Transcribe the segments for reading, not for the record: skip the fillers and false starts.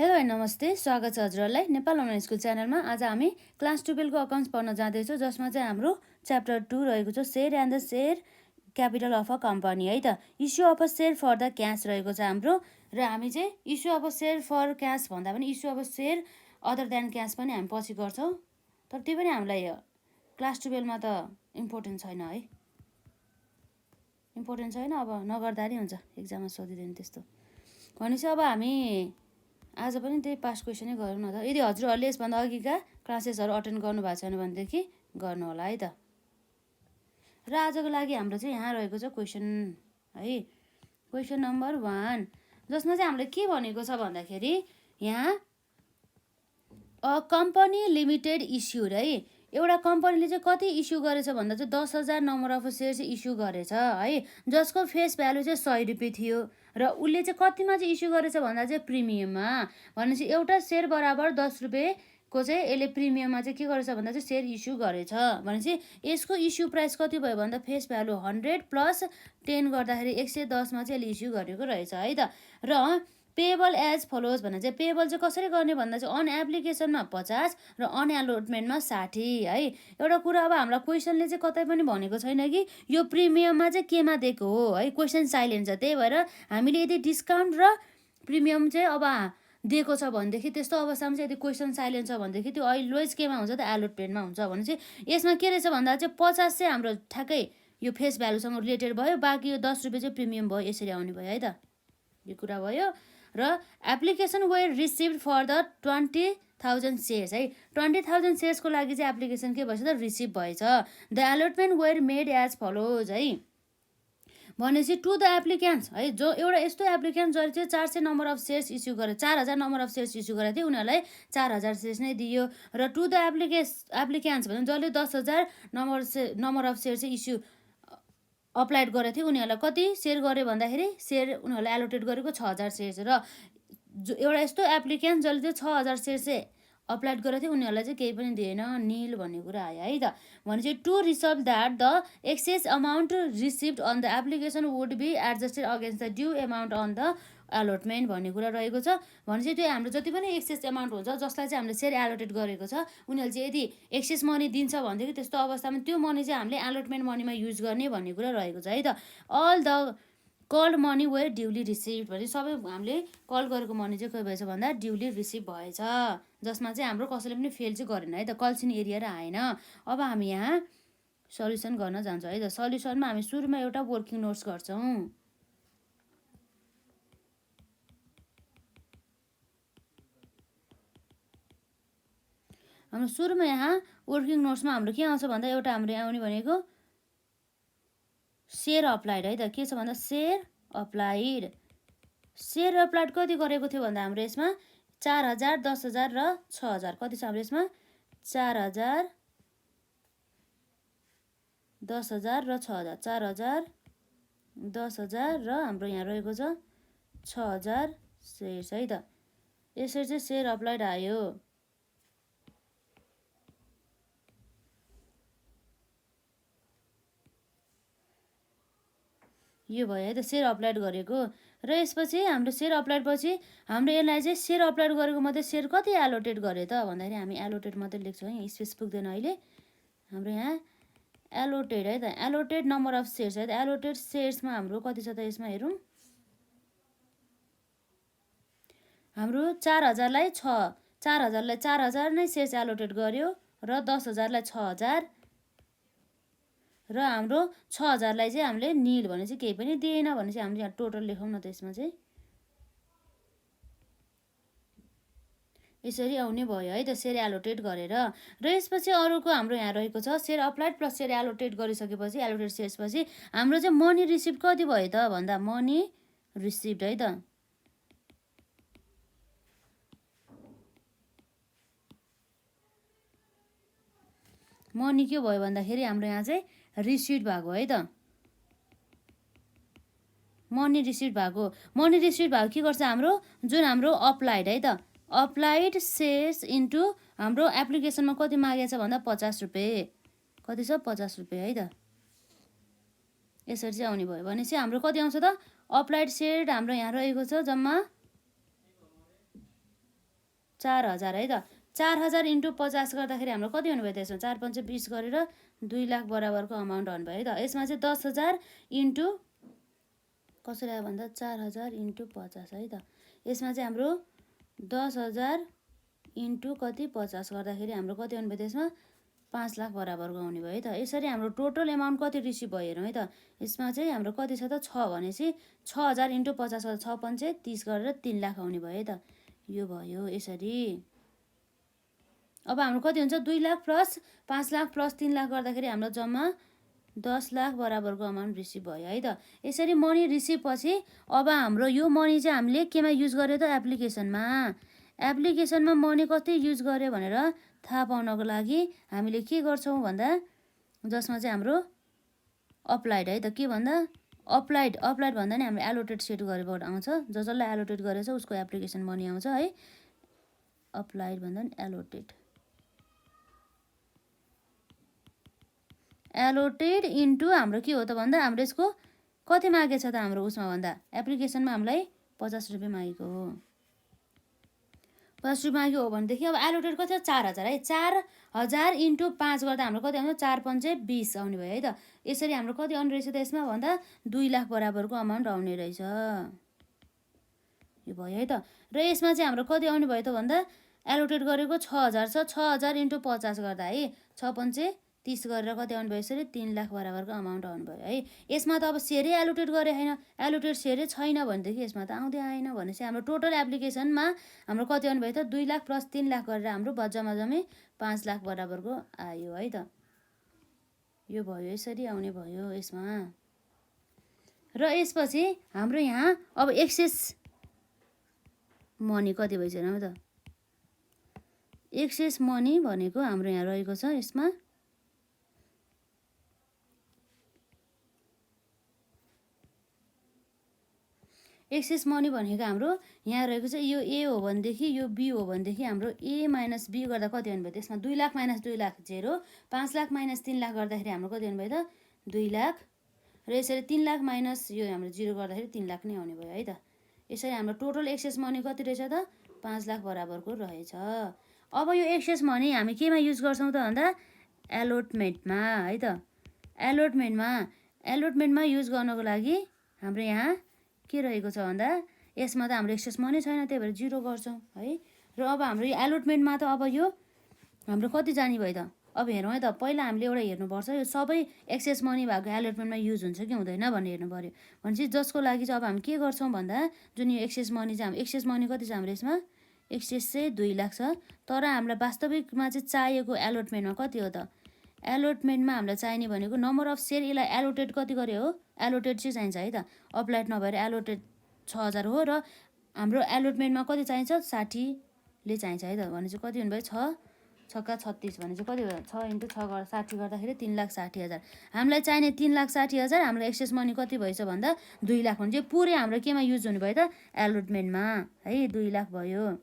Hello and नमस्ते, स्वागत छ हजुरहरूलाई नेपाल अनलाइन स्कुल च्यानलमा। आज हामी क्लास 12 को अकाउन्ट्स पढ्न जाँदैछौँ, जसमा चाहिँ हाम्रो च्याप्टर 2 रहेको छ share and the share capital of a company है त। Issue of a share for the cash रहेको छ हाम्रो, र हामी चाहिँ issue of a share for cash भन्दा पनि issue of a share other than cash पनि हामी पछि गर्छौँ, तर त्यो पनि हामीलाई क्लास 12मा त इम्पोर्टेन्ट छैन है, इम्पोर्टेन्ट छैन। अब नगर्दा नि हुन्छ, एक्जाममा सोधिँदैन त्यस्तो। भनेपछि अब हामी आज पनि त्यही पास्ट क्वेसनै गरौँ न त। यदि हजुरहरूले यसभन्दा अघिका क्लासेसहरू अटेन्ड गर्नुभएको छैन भनेदेखि गर्नु होला है त। र आजको लागि हाम्रो चाहिँ यहाँ रहेको छ क्वेसन है, क्वेसन नम्बर 1, जसमा चाहिँ हामीले के भनेको छ भन्दाखेरि यहाँ अ कम्पनी लिमिटेड इस्युड है। एउटा कम्पनीले चाहिँ कति इस्यु गरेछ भन्दा चाहिँ 10,000 नम्बर अफ सेयर चाहिँ इस्यु गरेछ है, जसको फेस भ्यालु चाहिँ 100 रुपियाँ थियो। र उसले चाहिँ कतिमा चाहिँ इस्यु गरेछ भन्दा चाहिँ प्रिमियममा। भनेपछि एउटा सेयर बराबर 10 रुपियाँको चाहिँ यसले प्रिमियममा चाहिँ के गरेछ भन्दा चाहिँ सेयर इस्यु गरेछ। भनेपछि यसको इस्यु प्राइस कति भयो भन्दा फेस भ्यालु 100 प्लस 10 गर्दाखेरि 110मा चाहिँ यसले इस्यु गरेको रहेछ है त। र पेएबल एज फलोज भन्दा चाहिँ पेएबल चाहिँ कसरी गर्ने भन्दा चाहिँ अन एप्लिकेसनमा 50 र अन एलोटमेन्टमा 60 है। एउटा कुरा अब हामीलाई क्वेसनले चाहिँ कतै पनि भनेको छैन कि यो प्रिमियममा चाहिँ केमा दिएको हो है, क्वेसन साइलेन्ट छ। त्यही भएर हामीले यदि डिस्काउन्ट र प्रिमियम चाहिँ अब दिएको छ भनेदेखि त्यस्तो अवस्थामा चाहिँ यदि क्वेसन साइलेन्ट छ भनेदेखि त्यो अलवेज केमा हुन्छ त, एलोटमेन्टमा हुन्छ। भनेपछि यसमा के रहेछ भन्दा चाहिँ 50 चाहिँ हाम्रो ठ्याक्कै यो फेस भ्यालुसँग रिलेटेड भयो, बाँकी यो 10 रुपियाँ चाहिँ प्रिमियम भयो, यसरी आउने भयो है त, यो कुरा भयो। र application were received for the 20,000 shares है, 20,000 सेयर्सको लागि चाहिँ एप्लिकेसन के भएछ त, रिसिभ भएछ। The allotment were made as follows है, भनेपछि टु द एप्लिकेन्ट्स है, जो एउटा यस्तो एप्लिकेन्ट जसले चाहिँ 400 नम्बर अफ सेयर्स इस्यु गरे, 4,000 नम्बर अफ सेयर्स इस्यु गरेको थियो, उनीहरूलाई 4,000 सेयर्स नै दियो। र टु द एप्लिकेन्ट्स भने जसले 10,000 नम्बर अफ सेयर्स चाहिँ इस्यु अप्लाइड गरेको थियो, उनीहरूलाई कति सेयर गर्यो भन्दाखेरि सेयर उनीहरूलाई एलोटेड गरेको 6,000 सेयर्स। र एउटा यस्तो एप्लिकेन्ट जसले चाहिँ 6,000 सेयर चाहिँ अप्लाइड गरेको थियो, उनीहरूलाई चाहिँ केही पनि दिएन, निल भन्ने कुरा आयो है त। भनेपछि to resolve that the excess amount received on the application would be adjusted against the due amount on the allotment भन्ने कुरा रहेको छ। भनेपछि त्यो हाम्रो जति पनि एक्सेस एमाउन्ट हुन्छ जसलाई चाहिँ हामीले सेयर एलोटेड गरेको छ, उनीहरूले चाहिँ यदि एक्सेस मनी दिन्छ भनेदेखि त्यस्तो अवस्थामा त्यो मनी चाहिँ हामीले एलोटमेन्ट मनीमा युज गर्ने भन्ने कुरा रहेको छ है त। All the called money were duly receive, भने सबै हामीले कल गरेको मनी चाहिँ के भएछ भन्दा ड्युली रिसिभ भएछ, जसमा चाहिँ हाम्रो कसैले पनि फेल चाहिँ गरेन है त, कल्सिन एरिया र आएन। अब हामी यहाँ सल्युसन गर्न जान्छौँ है त। सल्युसनमा हामी सुरुमा एउटा वर्किङ नोट्स गर्छौँ। हाम्रो सुरुमा यहाँ वर्किङ नोट्समा हाम्रो के आउँछ भन्दा एउटा हाम्रो आउने भनेको सेयर अप्लाइड है त। के छ भन्दा सेयर अप्लाइड, सेयर अप्लाइड कति गरेको थियो भन्दा हाम्रो यसमा 4,000, 10,000 र 6,000 कति छ हाम्रो यसमा 4,000, 10,000 र 6,000, 4,000, 10,000 र हाम्रो यहाँ रहेको छ 6,000 सेयर्स है त। यसरी चाहिँ सेयर अप्लाइड आयो। यो भयो है त सेयर अप्लाइड गरेको। र यसपछि हाम्रो सेयर अप्लाइड पछि हाम्रो यसलाई चाहिँ सेयर अप्लाइड गरेको मात्रै सेयर कति एलोटेड गरे त भन्दाखेरि हामी एलोटेड मात्रै लेख्छौँ है, स्पेस पुग्दैन अहिले। हाम्रो यहाँ एलोटेड है त, एलोटेड नम्बर अफ सेयर्स है त। एलोटेड सेयर्समा हाम्रो कति छ त यसमा हेरौँ, हाम्रो 4,000लाई 4,000 नै सेयर्स एलोटेड गर्यो, र 10,000लाई 6,000, र हाम्रो 6,000लाई चाहिँ हामीले निल भनेपछि केही पनि दिएन भनेपछि हामीले यहाँ टोटल लेखौँ न त। यसमा चाहिँ यसरी आउने भयो है त सेयर एलोटेड गरेर। र यसपछि अरूको हाम्रो यहाँ रहेको छ share applied plus share allotted गरिसकेपछि एलोटेड सेयर्स पछि हाम्रो चाहिँ मनी रिसिभ कति भयो त भन्दा मनी रिसिभ्ड है त। मनी के भयो भन्दाखेरि हाम्रो यहाँ चाहिँ रिसिभ भएको है त, मनी रिसिभ भएको। मनी रिसिभ भएको के गर्छ हाम्रो जुन हाम्रो अप्लाइड है त, अप्लाइड सेयर्स इन्टु हाम्रो एप्लिकेसनमा कति मागेको छ भन्दा 50 रुपियाँ, कति छ 50 रुपियाँ है त। यसरी चाहिँ आउने भयो। भनेपछि हाम्रो कति आउँछ त, अप्लाइड सेयर हाम्रो यहाँ रहेको छ जम्मा 4000 है त। 4000 इन्टु 50 गर्दाखेरि हाम्रो कति हुनुभयो त्यसमा 4 5 20 गरेर 2 लाख बराबरको अमाउन्ट आउनुभयो है त। यसमा चाहिँ 10,000 इन्टु कसरी आयो भन्दा 4000 इन्टु 50 है त। यसमा चाहिँ हाम्रो 10,000 इन्टु कति 50 गर्दाखेरि हाम्रो कति आउनुभयो त्यसमा 5 लाख बराबरको आउने भयो है त। यसरी हाम्रो टोटल एमाउन्ट कति रिसिभ भयो हेरौँ है त। यसमा चाहिँ हाम्रो कति छ त 6 भनेपछि 6000 इन्टु 50 गर्दा 6 5 30 गरेर 3 लाख आउने भयो है त। यो भयो यसरी। अब हाम्रो कति हुन्छ 2 लाख प्लस 5 लाख प्लस 3 लाख गर्दाखेरि हाम्रो जम्मा 10 लाख बराबरको अमाउन्ट रिसिभ भयो है त। यसरी मनी रिसिभ पछि अब हाम्रो यो मनी चाहिँ हामीले केमा युज गर्यो त एप्लिकेसनमा। एप्लिकेसनमा मनी कति युज गर्यो भनेर थाहा पाउनको लागि हामीले के गर्छौँ भन्दा जसमा चाहिँ हाम्रो अप्लाइड है त। के भन्दा अप्लाइड भन्दा नि हाम्रो एलोटेड सेट गरेबाट आउँछ। जसलाई एलोटेड गरेछ उसको एप्लिकेसन मनी आउँछ है। अप्लाइड भन्दा नि एलोटेड इन्टु हाम्रो के हो त भन्दा हाम्रो यसको कति मागेछ त हाम्रो उसमा भन्दा एप्लिकेसनमा हामीलाई 50 रुपियाँ मागेको हो। 50 रुपियाँ माग्यो हो भनेदेखि अब एलोटेड कति छ 4000 है। 4000 इन्टु 5 गर्दा हाम्रो कति आउँछ 4 5 20 आउने भयो है त। यसरी हाम्रो कति आउने रहेछ त यसमा भन्दा 2 लाख बराबरको अमाउन्ट आउने रहेछ। यो भयो है त। र यसमा चाहिँ हाम्रो कति आउने भयो त भन्दा एलोटेड गरेको 6000 छ। 6000 इन्टु 50 गर्दा है 6 5 30 गरेर कति आउनु भयो यसरी 3 लाख बराबरको अमाउन्ट आउनु भयो है। यसमा त अब सेयरै एलोटेड गरे होइन। एलोटेड सेयरै छैन भनेदेखि यसमा त आउँदै आएन भनेपछि हाम्रो टोटल एप्लिकेसनमा हाम्रो कति आउनु भयो त 2 लाख प्लस 3 लाख गरेर हाम्रो जम्मा जम्मी 5 लाख बराबरको आयो है त। यो भयो यसरी आउने भयो यसमा। र यसपछि हाम्रो यहाँ अब एक्सेस मनी कति भइसक्यो हेरौँ त। एक्सेस मनी भनेको हाम्रो यहाँ रहेको छ यसमा एक्सेस मनी भनेको हाम्रो यहाँ रहेको छ यो ए हो भनेदेखि यो बी हो भनेदेखि हाम्रो ए माइनस बी गर्दा कति आउनु भयो त्यसमा 2 लाख माइनस 2 लाख 0 5 लाख माइनस 3 लाख गर्दाखेरि हाम्रो कति आउनु भयो त 2 लाख र यसरी 3 लाख माइनस यो हाम्रो 0 गर्दाखेरि 3 लाख नै आउने भयो है त। यसरी हाम्रो टोटल एक्सेस मनी कति रहेछ त 5 लाख बराबरको रहेछ। अब यो एक्सेस मनी हामी केमा युज गर्छौँ त भन्दा एलोटमेन्टमा है त। एलोटमेन्टमा युज गर्नको लागि हाम्रो यहाँ के रहेको छ भन्दा यसमा त हाम्रो एक्सेस मनी छैन त्यही भएर 0 गर्छौँ है। र अब हाम्रो यो एलोटमेन्टमा त अब यो हाम्रो कति जाने भयो त अब हेरौँ है त। पहिला हामीले एउटा हेर्नुपर्छ यो सबै एक्सेस मनी भएको एलोटमेन्टमा युज हुन्छ कि हुँदैन भनेर हेर्नु पऱ्यो। भनेपछि जसको लागि चाहिँ अब हामी के गर्छौँ भन्दा जुन यो एक्सेस मनी चाहिँ हाम्रो एक्सेस मनी कति छ हाम्रो यसमा एक्सेस चाहिँ 2 लाख छ। तर हामीलाई वास्तविकमा चाहिँ चाहिएको एलोटमेन्टमा कति हो त एलोटमेन्टमा हामीलाई चाहिने भनेको नम्बर अफ सेयर यसलाई एलोटेड कति गरे हो एलोटेड चाहिँ चाहिन्छ है त। अप्लाइड नभएर एलोटेड 6000 हो र हाम्रो एलोटमेन्टमा कति चाहिन्छ 60ले चाहिन्छ है त। भनेपछि कति हुनुभयो 6 छक्का 36 भनेपछि कति हो 6 इन्टु 6 गरेर 60 गर्दाखेरि 3,60,000 हामीलाई चाहिने 3,60,000 हाम्रो एक्सेस मनी कति भएछ भन्दा 2 लाख भने चाहिँ पुरै हाम्रो केमा युज हुने भयो त एलोटमेन्टमा है 2 लाख भयो।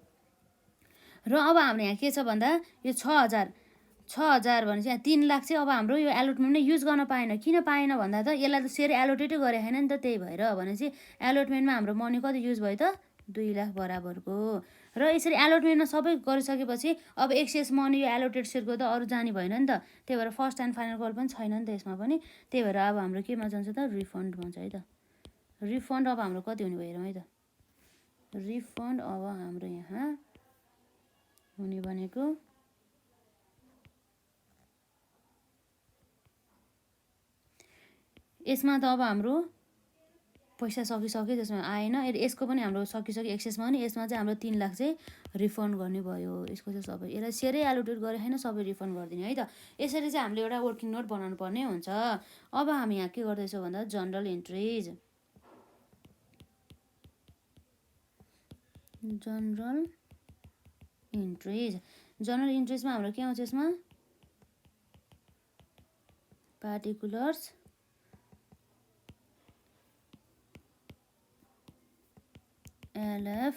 र अब हाम्रो यहाँ के छ भन्दा यो 6000 भनेपछि यहाँ 3 लाख चाहिँ अब हाम्रो यो एलोटमेन्टमै युज गर्न पाएन। किन पाएन भन्दा त यसलाई त सेयर एलोटेटै गरे होइन नि त त्यही भएर भनेपछि एलोटमेन्टमा हाम्रो मनी कति युज भयो त 2 लाख बराबरको। र यसरी एलोटमेन्टमा सबै गरिसकेपछि अब एक्सेस मनी यो एलोटेड सेयरको त अरू जाने भएन नि त। त्यही भएर फर्स्ट एन्ड फाइनल कल पनि छैन नि त यसमा पनि। त्यही भएर अब हाम्रो केमा जान्छ त रिफन्ड भन्छ है त। रिफन्ड अब हाम्रो कति हुने भयो हेरौँ है त। रिफन्ड अब हाम्रो यहाँ हुने भनेको यसमा त अब हाम्रो पैसा सकिसक्यो त्यसमा आएन। यसको पनि हाम्रो सकिसक्यो एक्सेस मनी। यसमा चाहिँ हाम्रो 3 लाख चाहिँ रिफन्ड गर्ने भयो। यसको चाहिँ सबै यसलाई सेयरै एलोटेड गरे होइन सबै रिफन्ड गरिदिने है त। यसरी चाहिँ हामीले एउटा वर्किङ नोट बनाउनु पर्ने हुन्छ। अब हामी यहाँ के गर्दैछौँ भन्दा जनरल इन्ट्रिज जनरल इन्ट्रिजमा हाम्रो के आउँछ यसमा पार्टिकुलर्स एलएफ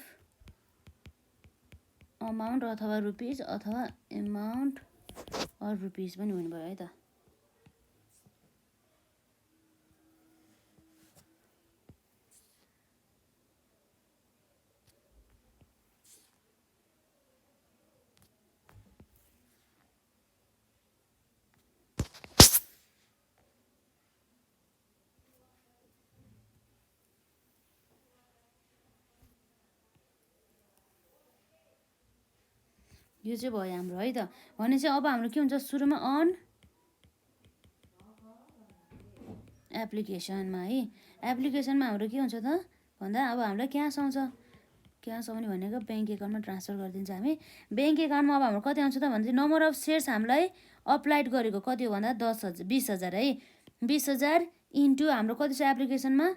अमाउन्ट अथवा रुपिज अथवा एमाउन्ट अर रुपिज पनि हुनुभयो है त। यो चाहिँ भयो हाम्रो है त। भनेपछि अब हाम्रो के हुन्छ सुरुमा अन एप्लिकेसनमा है, एप्लिकेसनमा हाम्रो के हुन्छ त भन्दा अब हामीलाई क्यास आउँछ। क्यास आउने भनेको ब्याङ्क एकाउन्टमा ट्रान्सफर गरिदिन्छ हामी। ब्याङ्क एकाउन्टमा अब हाम्रो कति आउँछ त भने चाहिँ नम्बर अफ सेयर्स हामीलाई अप्लाइड गरेको कति हो भन्दा 10,000 20,000 है। 20,000 इन्टु हाम्रो कति छ एप्लिकेसनमा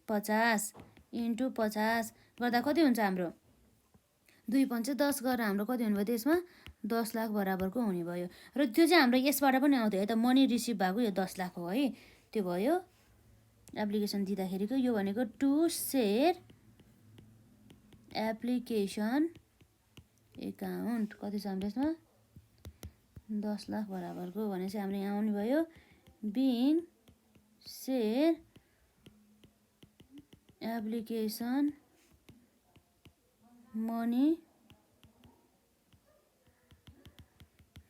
50 इन्टु 50 गर्दा कति हुन्छ हाम्रो 2 5 10 गरेर हाम्रो कति हुने भयो त्यसमा 10 लाख बराबरको हुने भयो। र त्यो चाहिँ हाम्रो यसबाट पनि आउँथ्यो है त, मनी रिसिभ भएको यो 10 लाख हो है। त्यो भयो एप्लिकेसन दिँदाखेरिको। यो भनेको टु सेयर एप्लिकेसन एकाउन्ट कति छ हाम्रो यसमा 10 लाख बराबरको भनेपछि हाम्रो यहाँ आउने भयो being share application money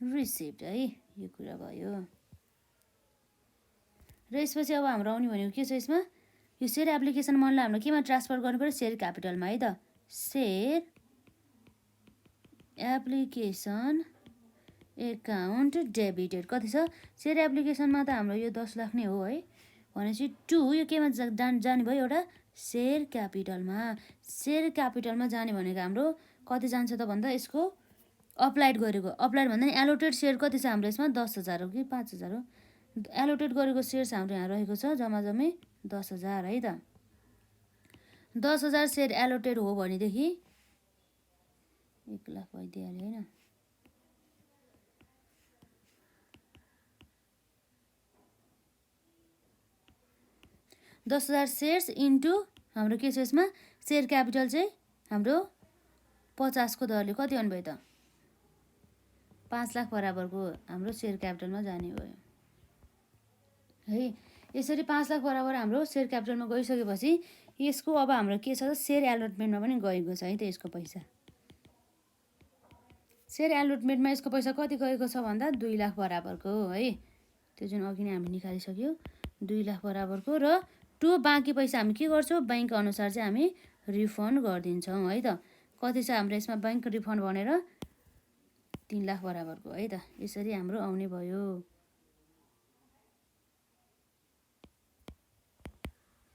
receipt है, यो कुरा भयो। र यसपछि अब हाम्रो आउने भनेको के छ यसमा यो सेयर एप्लिकेसन मनीलाई हाम्रो केमा ट्रान्सफर गर्नु पर्यो सेयर क्यापिटलमा है त। सेयर एप्लिकेसन एकाउन्ट डेबिटेड कति छ सेयर एप्लिकेसनमा त हाम्रो यो 10 लाख नै हो है। भनेपछि टु यो केमा जाने भयो एउटा सेयर क्यापिटलमा। सेयर क्यापिटलमा जाने भनेको हाम्रो कति जान्छ त भन्दा यसको अप्लाइड गरेको, अप्लाइड भन्दा नि एलोटेड सेयर कति छ हाम्रो यसमा 10,000 हो कि 5,000 हो। एलोटेड गरेको सेयर्स हाम्रो यहाँ रहेको छ जम्मा जम्मी 10,000 है त। 10,000 सेयर एलोटेड हो भनेदेखि 1 लाख भइदिइहाल्यो होइन। दस 10,000 सेयर्स इन्टु हाम्रो के छ यसमा सेयर क्यापिटल चाहिँ हाम्रो 50 को दरले कति आउनुभयो त 5 लाख बराबरको हाम्रो सेयर क्यापिटलमा जाने भयो है। यसरी 5 लाख बराबर हाम्रो सेयर क्यापिटलमा गइसकेपछि यसको अब हाम्रो के छ सेयर एलोटमेन्टमा पनि गएको छ है त यसको पैसा। सेयर एलोटमेन्टमा यसको पैसा कति गएको छ भन्दा 2 लाख बराबरको है। त्यो जुन अघि नै हामी निकालिसक्यो 2 लाख बराबरको। र टु बाँकी पैसा हामी के गर्छौँ बैंक अनुसार चाहिँ हामी रिफन्ड गरिदिन्छौँ है त। कति छ हाम्रो यसमा बैंक रिफन्ड भनेर 3 लाख बराबरको है त। यसरी हाम्रो आउने भयो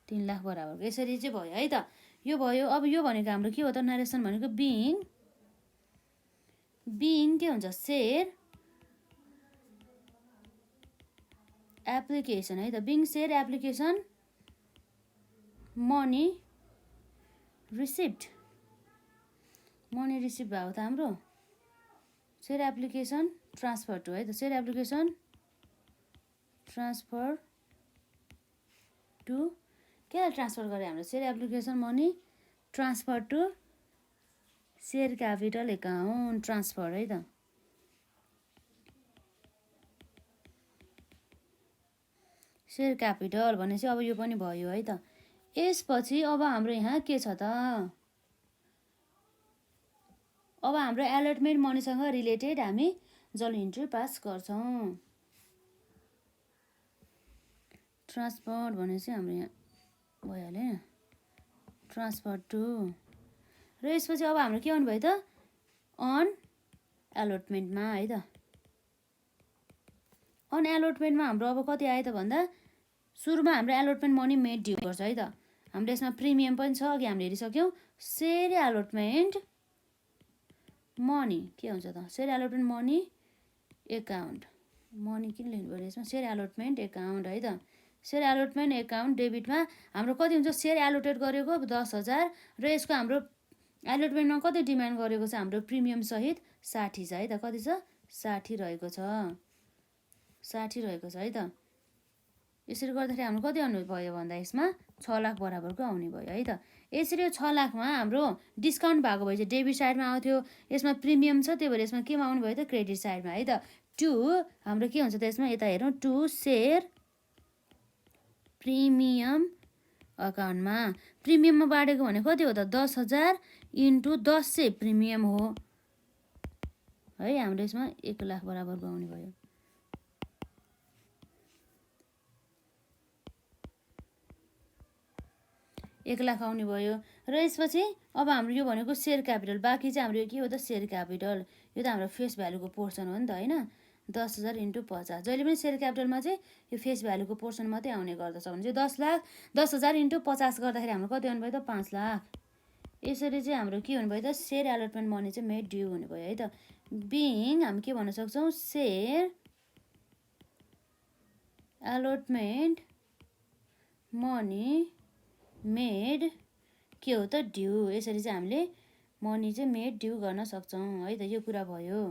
3 लाख बराबरको यसरी चाहिँ भयो है त। यो भयो। अब यो भनेको हाम्रो के हो त नरेसन भनेको बिङ के हुन्छ सेयर एप्लिकेसन है त। Being share application money receipt भयो त हाम्रो सेयर एप्लिकेसन ट्रान्सफर टु है त। सेयर एप्लिकेसन ट्रान्सफर टु के ट्रान्सफर गरे हाम्रो share application money transfer to share capital account transfer है त। सेयर क्यापिटल भनेपछि अब यो पनि भयो है त। यसपछि अब हाम्रो यहाँ के छ त अब हाम्रो एलर्टमेन्ट मनीसँग रिलेटेड हामी जर्नल इन्ट्री पास गर्छौँ। ट्रान्सफर भनेपछि हाम्रो यहाँ भइहाल्यो ट्रान्सफर टु। र यसपछि अब हाम्रो के आउनु भयो त अन एलोटमेन्टमा है त। अन एलोटमेन्टमा हाम्रो अब कति आयो त भन्दा सुरुमा हाम्रो एलोटमेन्ट मनी मेड ड्यू गर्छ है त। हाम्रो यसमा प्रिमियम पनि छ अघि हामीले हेरिसक्यौँ। सेयर एलोटमेन्ट मनी के हुन्छ त share allotment money account money किन लेख्नु पर्यो यसमा सेयर एलोटमेन्ट एकाउन्ट है त। सेयर एलोटमेन्ट एकाउन्ट डेबिटमा हाम्रो कति हुन्छ सेयर एलोटेड गरेको 10,000 र यसको हाम्रो एलोटमेन्टमा कति डिमान्ड गरेको छ हाम्रो प्रिमियम सहित 60 छ है त। कति छ 60 रहेको छ 60 रहेको छ है त। यसरी गर्दाखेरि हाम्रो कति आउनु भयो भन्दा यसमा 6 लाख बराबरको आउने भयो है त। यसरी यो 6 लाखमा हाम्रो डिस्काउन्ट भएको भए चाहिँ डेबिट साइडमा आउँथ्यो। यसमा प्रिमियम छ त्यही भएर यसमा केमा आउनु भयो त क्रेडिट साइडमा है त। टु हाम्रो के हुन्छ त यसमा यता हेरौँ टु सेयर प्रिमियम अकाउन्टमा। प्रिमियममा बाँडेको भने कति हो त 10,000 इन्टु 10 चाहिँ प्रिमियम हो है। हाम्रो यसमा 1 लाख बराबरको आउने भयो। 1 लाख आउने भयो। र यसपछि अब हाम्रो यो भनेको सेयर क्यापिटल, बाँकी चाहिँ हाम्रो के हो त सेयर क्यापिटल। यो त हाम्रो फेस भ्यालुको पोर्सन हो नि त होइन। 10,000 × 50, जहिले पनि सेयर क्यापिटलमा चाहिँ यो फेस भ्यालुको पोर्सन मात्रै आउने गर्दछ भने चाहिँ 10,000 × 50 गर्दाखेरि हाम्रो कति आउने भयो त 5 लाख। यसरी चाहिँ हाम्रो के हुने भयो त सेयर एलोटमेन्ट मनी चाहिँ मेड ड्यू हुने भयो है त। बिङ हामी के भन्न सक्छौँ सेयर एलोटमेन्ट मनी मेड के हो त ड्यू। यसरी चाहिँ हामीले मनी चाहिँ मेड ड्यू गर्न सक्छौँ है त। यो कुरा भयो।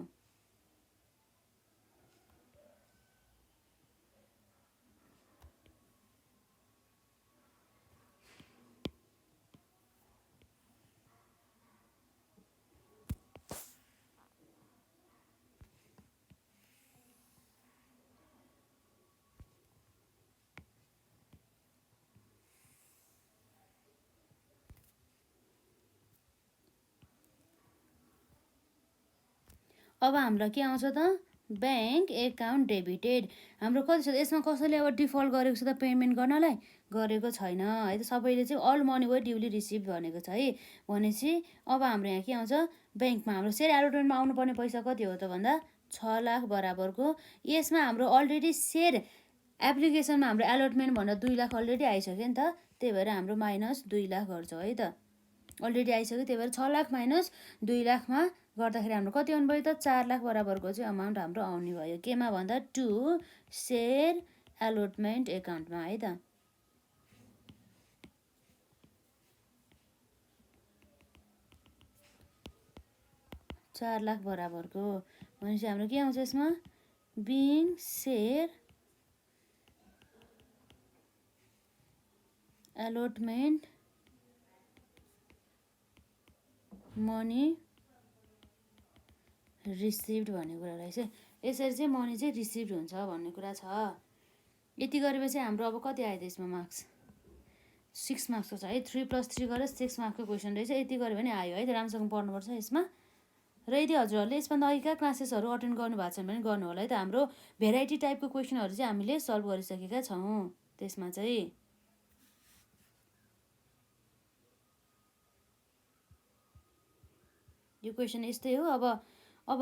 अब हाम्रो के आउँछ त ब्याङ्क एकाउन्ट डेबिटेड। हाम्रो कति छ यसमा कसैले अब डिफल्ट गरेको छ त पेमेन्ट गर्नलाई गरेको छैन है त। सबैले चाहिँ अल मनी वर ड्युली रिसिभ भनेको छ है। भनेपछि अब हाम्रो यहाँ के आउँछ ब्याङ्कमा हाम्रो सेयर एलोटमेन्टमा आउनुपर्ने पैसा कति हो त भन्दा 6 लाख बराबरको। यसमा हाम्रो अलरेडी सेयर एप्लिकेसनमा हाम्रो एलोटमेन्ट भनेर 2 लाख अलरेडी आइसक्यो नि त। त्यही भएर हाम्रो माइनस 2 लाख गर्छौँ है त। अलरेडी आइसक्यो त्यही भएर 6 लाख माइनस 2 लाखमा गर्दाखेरि हाम्रो कति आउनु भयो त 4 लाख बराबरको चाहिँ अमाउन्ट हाम्रो आउने भयो। केमा भन्दा टु सेयर एलोटमेन्ट एकाउन्टमा है त। चार लाख बराबरको भनेपछि हाम्रो के आउँछ यसमा being share allotment money received भन्ने कुरा रहेछ। यसरी चाहिँ मनी चाहिँ रिसिभ्ड हुन्छ भन्ने कुरा छ। यति गरेपछि हाम्रो अब कति आयो त यसमा मार्क्स 6 मार्क्सको छ है। 3 + 3 गरेर 6 मार्क्सको क्वेसन रहेछ। यति गऱ्यो भने आयो है त। राम्रोसँग पढ्नुपर्छ यसमा। र यदि हजुरहरूले यसभन्दा अघिका क्लासेसहरू अटेन्ड गर्नुभएको छ भने गर्नु होला है त। हाम्रो भेराइटी टाइपको क्वेसनहरू चाहिँ हामीले सल्भ गरिसकेका छौँ त्यसमा चाहिँ। यो क्वेसन यस्तै हो। अब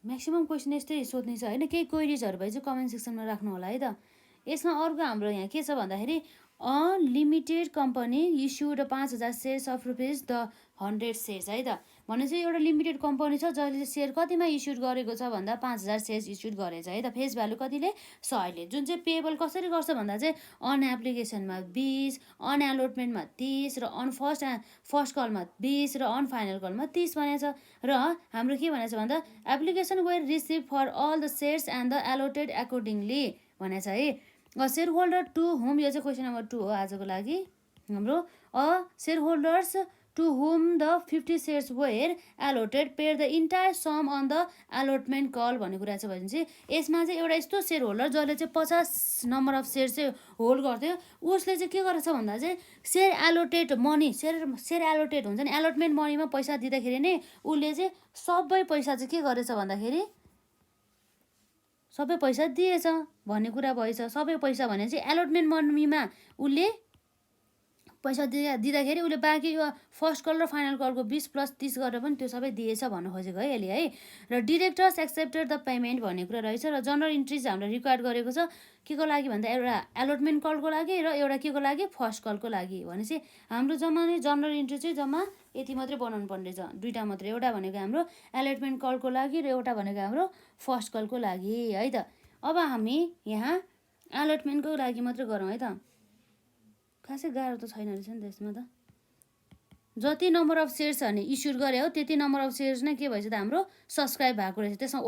म्याक्सिमम् क्वेसन यस्तै सोध्ने छ होइन। केही क्वेरिजहरू भए चाहिँ कमेन्ट सेक्सनमा राख्नु होला है त। यसमा अर्को हाम्रो यहाँ के छ भन्दाखेरि limited company issued 5,000 shares of ₹100 shares है त। भनेपछि एउटा लिमिटेड कम्पनी छ जसले सेयर कतिमा इस्युड गरेको छ भन्दा 5,000 सेयर्स इस्युड गरेछ है त। फेस भ्यालु कतिले 100ले। जुन चाहिँ पेबल कसरी गर्छ भन्दा चाहिँ अन एप्लिकेसनमा 20, अन एलोटमेन्टमा 30 र अन फर्स्ट कलमा 20 र अन फाइनल कलमा 30 भनेको छ। र हाम्रो के भनेको छ भन्दा application were received for all the shares and the allotted accordingly भनेको छ है। सेयर होल्डर टु हुम यो चाहिँ क्वेसन नम्बर 2 हो आजको लागि हाम्रो। Share holders to whom the 50 shares were allotted paid the entire sum on the allotment call भन्ने कुरा छ। भनेपछि यसमा चाहिँ एउटा यस्तो सेयर होल्डर जसले चाहिँ 50 नम्बर अफ सेयर चाहिँ होल्ड गर्थ्यो उसले चाहिँ के गरेछ भन्दा चाहिँ share allotted money share allotted हुन्छ नि एलोटमेन्ट मनीमा पैसा दिँदाखेरि नै उसले चाहिँ सबै पैसा चाहिँ के गरेछ भन्दाखेरि सबै पैसा दिएछ भन्ने कुरा भएछ। सबै पैसा भने चाहिँ एलोटमेन्ट मनीमा उसले पैसा दिँदाखेरि उसले बाँकी यो फर्स्ट कल र फाइनल कलको 20 + 30 गरेर पनि त्यो सबै दिएछ भन्नु खोजेको है यसले है। र डिरेक्टर्स एक्सेप्टेड द पेमेन्ट भन्ने कुरा रहेछ। र जनरल इन्ट्रिज हाम्रो रिक्वायर्ड गरेको छ के को लागि भन्दा एउटा एलोटमेन्ट कलको लागि र एउटा के को लागि फर्स्ट कलको लागि। भनेपछि हाम्रो जम्मा नै जनरल इन्ट्री चाहिँ जम्मा यति मात्रै बनाउनु पर्ने रहेछ। दुईवटा मात्रै। एउटा भनेको हाम्रो एलोटमेन्ट कलको लागि र एउटा भनेको हाम्रो फर्स्ट कलको लागि है त। अब हामी यहाँ एलोटमेन्टको लागि मात्रै गरौँ है त। खासै गाह्रो त छैन रहेछ नि त यसमा त। जति नम्बर अफ सेयर्स छ भने इस्युड गरे हो त्यति नम्बर अफ सेयर्स नै के भएछ त हाम्रो सब्सक्राइब भएको रहेछ। त्यसमा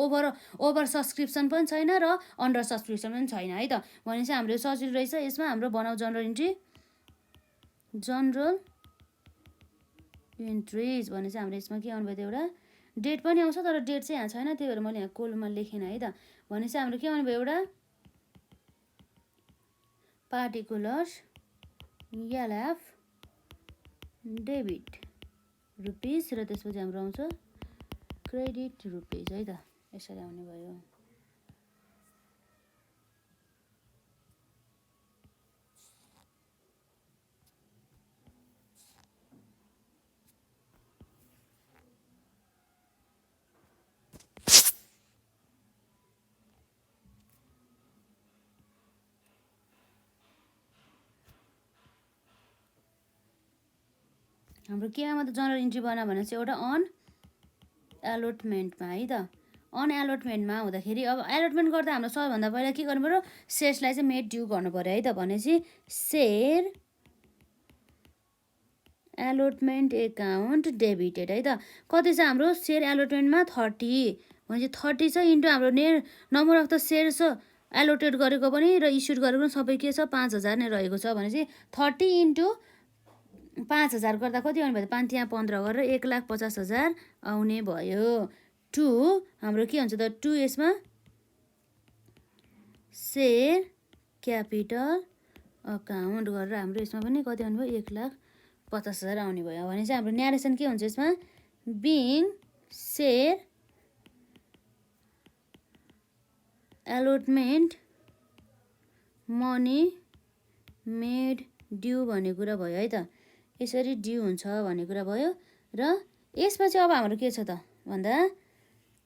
ओभर सब्सक्रिप्सन पनि छैन र अन्डर सब्सक्रिप्सन पनि छैन है त। भनेपछि हाम्रो सजिलो रहेछ। यसमा हाम्रो बनाऊ जनरल इन्ट्रिज भने चाहिँ हाम्रो यसमा के आउनु भयो त एउटा डेट पनि आउँछ तर डेट चाहिँ यहाँ छैन त्यही भएर मैले यहाँ कोलममा लेखेन है त। भनेपछि हाम्रो के आउनु भयो एउटा पार्टिकुलर्स एलएफ डेबिट रुपिस र त्यसपछि हाम्रो आउँछ क्रेडिट रुपिस है त। यसरी आउने भयो। हाम्रो केमा मात्र जर्नल इन्ट्री बना भने चाहिँ एउटा अन एलोटमेन्टमा है त। अन एलोटमेन्टमा हुँदाखेरि अब एलोटमेन्ट गर्दा हाम्रो सबैभन्दा पहिला के गर्नु पऱ्यो, सेयर्सलाई चाहिँ मेड ड्यू गर्नु पऱ्यो है त। भनेपछि सेयर एलोटमेन्ट एकाउन्ट डेबिटेड है त। कति छ हाम्रो सेयर एलोटमेन्टमा 30, भनेपछि 30 छ इन्टु हाम्रो number of the shares allotted गरेको पनि र इस्युड गरेको पनि सबै के छ 5000 नै रहेको छ। भनेपछि 30 इन्टु 5000 गर्दा कति आउने भयो, 5 यहाँ 15 गरेर 1,50,000 आउने भयो। 2 हाम्रो के हुन्छ त, 2 यसमा सेयर क्यापिटल अकाउन्ट गरेर हाम्रो यसमा पनि कति आउने भयो, 1,50,000 आउने भयो। भने चाहिँ हाम्रो न्यारेसन के हुन्छ यसमा, being share allotment money made due भन्ने कुरा भयो है त। यसरी ड्यू हुन्छ भन्ने कुरा भयो। र यसपछि अब हाम्रो के छ त भन्दा,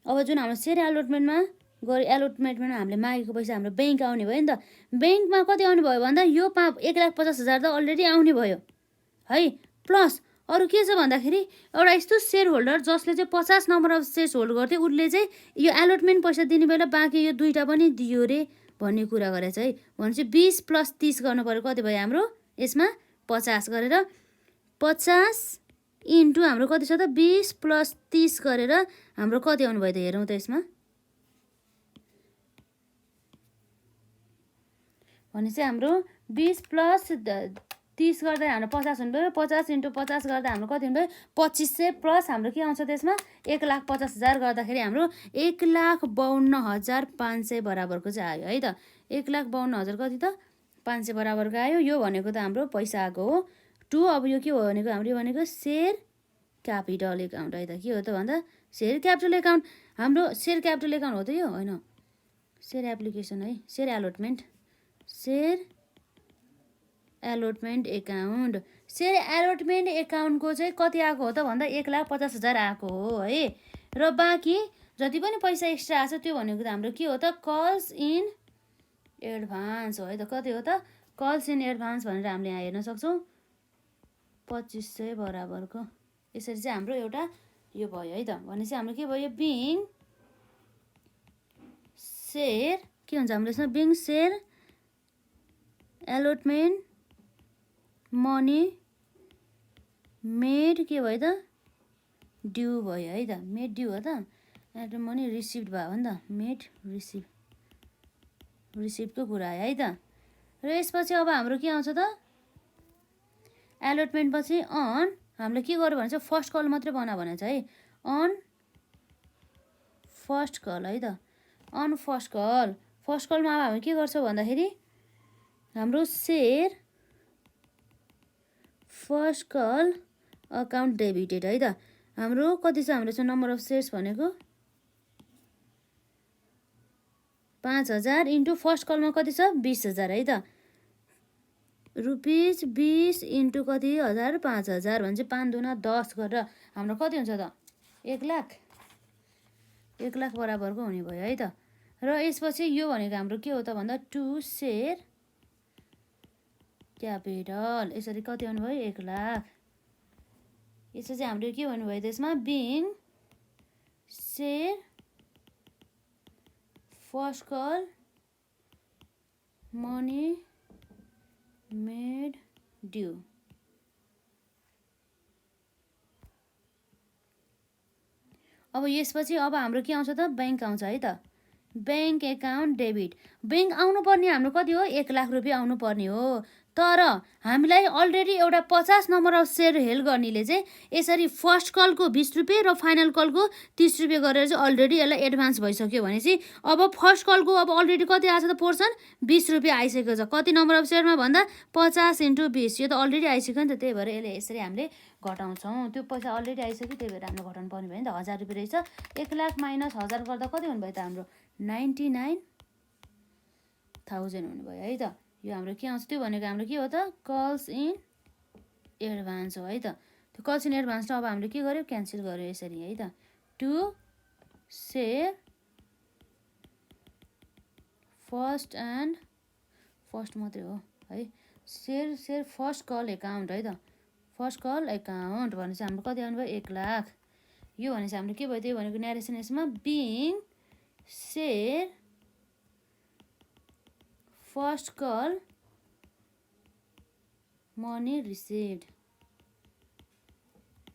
अब जुन हाम्रो सेयर एलोटमेन्टमा एलोटमेन्टमा हामीले मागेको पैसा हाम्रो ब्याङ्क आउने भयो नि त। ब्याङ्कमा कति आउने भयो भन्दा यो 1,50,000 त अलरेडी आउने भयो है। प्लस अरू के छ भन्दाखेरि एउटा यस्तो सेयर होल्डर जसले चाहिँ 50 नम्बर अफ सेयर्स होल्ड गर्थ्यो, उसले चाहिँ यो एलोटमेन्ट पैसा दिने बेला बाँकी यो दुईवटा पनि दियो रे भन्ने कुरा गरेछ है। भनेपछि 20 + 30 गर्नु पऱ्यो, कति भयो हाम्रो यसमा 50 गरेर 50 इन्टु हाम्रो कति छ त 20 + 30 गरेर हाम्रो कति आउनु भयो त हेरौँ त यसमा। भनेपछि हाम्रो 20 + 30 गर्दा हाम्रो 50 हुनुभयो। 50 इन्टु 50 गर्दा हाम्रो कति हुनुभयो 2500 प्लस हाम्रो के आउँछ त्यसमा 1,50,000 गर्दाखेरि हाम्रो 1,52,500 बराबरको चाहिँ आयो है त। 1,52,000 कति त 500 बराबरको आयो। यो भनेको त हाम्रो पैसा आएको हो। 2 अब यो के हो भनेको हाम्रो भनेको सेयर क्यापिटल एकाउन्ट है त। के हो त भन्दा सेयर क्यापिटल एकाउन्ट, हाम्रो सेयर क्यापिटल एकाउन्ट हो त यो, होइन सेयर एप्लिकेसन है, share allotment, share allotment account. Share allotment एकाउन्टको चाहिँ कति आएको हो त भन्दा 1,50,000 आएको हो है। र बाँकी जति पनि पैसा एक्स्ट्रा आएको छ त्यो भनेको त हाम्रो के हो त कल्स इन एडभान्स हो है त। कति हो त कल्स इन एडभान्स भनेर हामीले यहाँ हेर्न सक्छौँ 2500 बराबरको। यसरी चाहिँ हाम्रो एउटा यो भयो है त। भनेपछि हाम्रो के भयो, बिङ सेयर के हुन्छ हाम्रो यसमा, being share allotment money made के भयो त ड्यू भयो है त। मेड ड्यू हो त, एलोटमेन्ट मनी रिसिभ्ड भयो हो नि त, मेड रिसिभ्डको कुरा आयो है त। र यसपछि अब हाम्रो के आउँछ त एलोटमेन्ट पछि अन हामीले के गर्यो भने चाहिँ फर्स्ट कल मात्रै बना भनेको छ है। अन फर्स्ट कल है त। अन फर्स्ट कल, फर्स्ट कलमा अब हामी के गर्छौँ भन्दाखेरि हाम्रो share first call account debited है त। हाम्रो कति छ हाम्रो चाहिँ नम्बर अफ सेयर्स भनेको 5,000 इन्टु फर्स्ट कलमा कति छ 20,000 है त। रुपिस 20 इन्टु कति हजार 5,000 भने चाहिँ 5 दुना 10 गरेर हाम्रो कति हुन्छ त 1,00,000 बराबरको हुने भयो है त। र यसपछि यो भनेको हाम्रो के हो त भन्दा 2 सेयर क्यापिटल, यसरी कति आउनु भयो 1,00,000। यसो चाहिँ हाम्रो के भन्नुभयो त्यसमा being share first call money made due. अब यसपछि अब हाम्रो के आउँछ त ब्याङ्क आउँछ है त। ब्याङ्क एकाउन्ट डेबिट, ब्याङ्क आउनुपर्ने हाम्रो कति हो 1,00,000 रुपियाँ आउनुपर्ने हो। तर हामीलाई अलरेडी एउटा 50 नम्बर अफ सेयर हेल्ड गर्नेले चाहिँ यसरी फर्स्ट कलको 20 रुपियाँ र फाइनल कलको 30 रुपियाँ गरेर चाहिँ अलरेडी यसलाई एडभान्स भइसक्यो भनेपछि अब फर्स्ट कलको अब अलरेडी कति आएको छ त पोर्सन 20 रुपियाँ आइसकेको छ। कति नम्बर अफ सेयरमा भन्दा 50 इन्टु 20, यो त अलरेडी आइसक्यो नि त। त्यही भएर यसरी हामीले घटाउँछौँ। त्यो पैसा अलरेडी आइसक्यो त्यही भएर हामीले घटाउनु पर्ने भयो नि त। 1,000 रुपियाँ रहेछ, 1,00,000 माइनस 1,000 गर्दा कति हुनुभयो त हाम्रो 99,000 हुनुभयो है त। यो हाम्रो के आउँछ त्यो भनेको हाम्रो के हो त कल्स इन एडभान्स हो है त। त्यो कल्स इन एडभान्स अब हामीले के गर्यो क्यान्सल गर्यो यसरी है त। 2 सेयर फर्स्ट मात्रै हो है, सेयर फर्स्ट कल एकाउन्ट है त। फर्स्ट कल एकाउन्ट भनेपछि हाम्रो कति आउनु भयो 1 लाख। यो भनेपछि हाम्रो के भयो त्यही भनेको न्यारेसन यसमा being share first call money received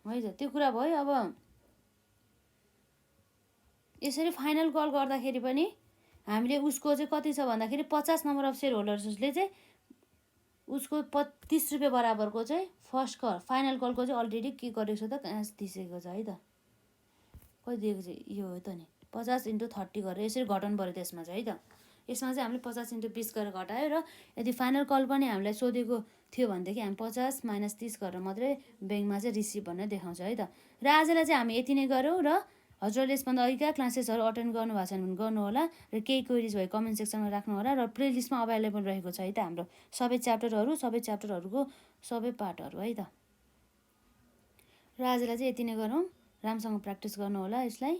है त, त्यो कुरा भयो। अब यसरी फाइनल कल गर्दाखेरि पनि हामीले उसको चाहिँ कति छ भन्दाखेरि 50 नम्बर अफ सेयर होल्डर्सले चाहिँ उसको 30 रुपियाँ बराबरको चाहिँ फर्स्ट कल फाइनल कलको चाहिँ अलरेडी के गरेको छ त क्यास दिइसकेको छ है त। कति दिएको चाहिँ यो हो त नि 50 × 30 गरेर यसरी घटाउनु पऱ्यो त्यसमा चाहिँ है त। यसमा चाहिँ हामीले 50 × 20 गरेर घटायो र यदि फाइनल कल पनि हामीलाई सोधेको थियो भनेदेखि हामी 50 - 30 गरेर मात्रै ब्याङ्कमा चाहिँ रिसिभ भनेर देखाउँछ है त। र आजलाई चाहिँ हामी यति नै गऱ्यौँ र हजुरहरूले यसभन्दा अघिका क्लासेसहरू अटेन्ड गर्नुभएको छ भने गर्नु होला र केही क्वेरिज भए कमेन्ट सेक्सनमा राख्नु होला र प्लेलिस्टमा अभाइलेबल रहेको छ है त हाम्रो सबै च्याप्टरहरूको सबै पार्टहरू है त। र आजलाई चाहिँ यति नै गरौँ, राम्रोसँग प्र्याक्टिस गर्नु होला यसलाई।